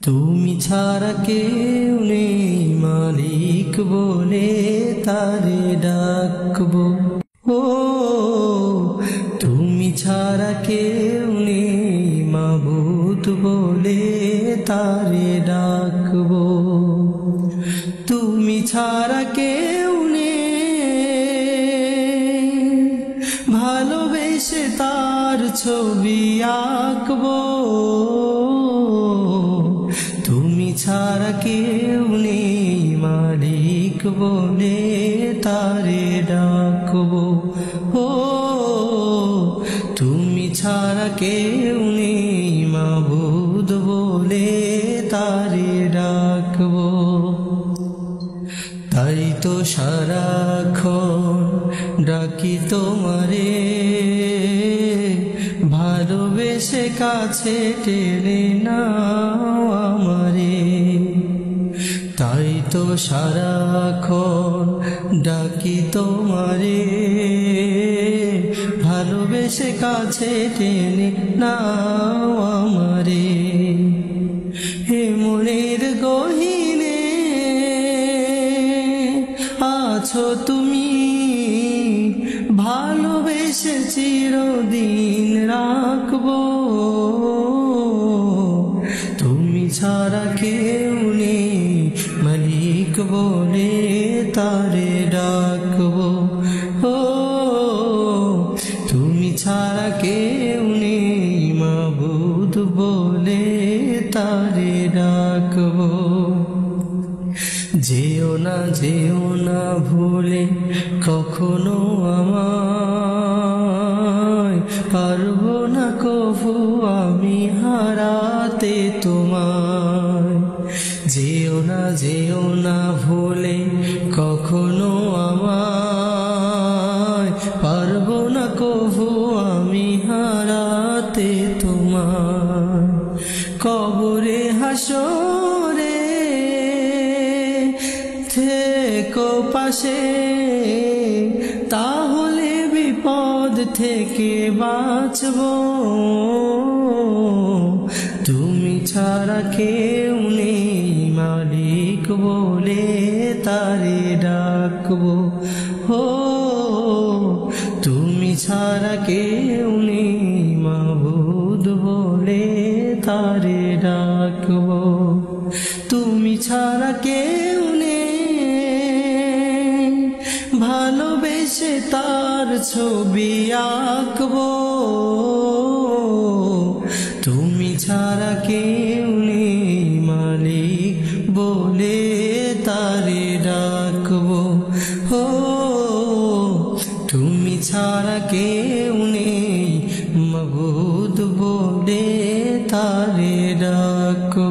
তুমি ছাড়া কেউ নেই মালিক বলে তারে ডাকবো। ও তুমি ছাড়া কেউ নেই মাবুদ বলে তারে ডাকবো। তুমি ছাড়া কেউ নেই ভালোবেসে তার ছবি আঁকবো। তুমি ছাড়া কেউ নেই মালিক বলে তারে ডাকবো। ও তুমি ছাড়া কেউ নেই মাবুদ বলে তারে ডাকবো। তাই তো সারাক্ষণ ডাকি তোমারে, ভালোবেসে কাছে টেনে নাও আমারে। তাই তো সারাক্ষণ ডাকি তোমারে, ভালোবেসে কাছে টেনে নাও আমারে। হে মনের গহীনে আছো তুমি, ভালোবেসে চিরদিন রাখবো। তুমি ছাড়া কেউ নেই মালিক বলে তারে ডাকবো। ও তুমি ছাড়া কেউ নেই মাবুদ বলে তারে ডাকবো। যেও না ভুলে কখনো আমায়, পারবো না কভু আমি হারাতে তোমায়। যেও না ভুলে কখনো আমায়, পারবো না কভু আমি হারাতে তোমায়। কবরে হাসরে থেকো পাশে, তাহলে বিপদ থেকে বাঁচবো। তুমি ছাড়া কেউ নেই মালিক বলে তারে ডাকবো। ও তুমি ছাড়া কেউ নেই মাবুদ বলে তারে ডাকবো। তুমি ছাড়া কেউ নেই ভালোবেসে তার ছবি আঁকবো। তুমি ছাড়া কেউ নেই মালিক বলে তারে ডাকবো। ও তুমি ছাড়া কেউ নেই মাবুদ বলে তারে ডাকবো।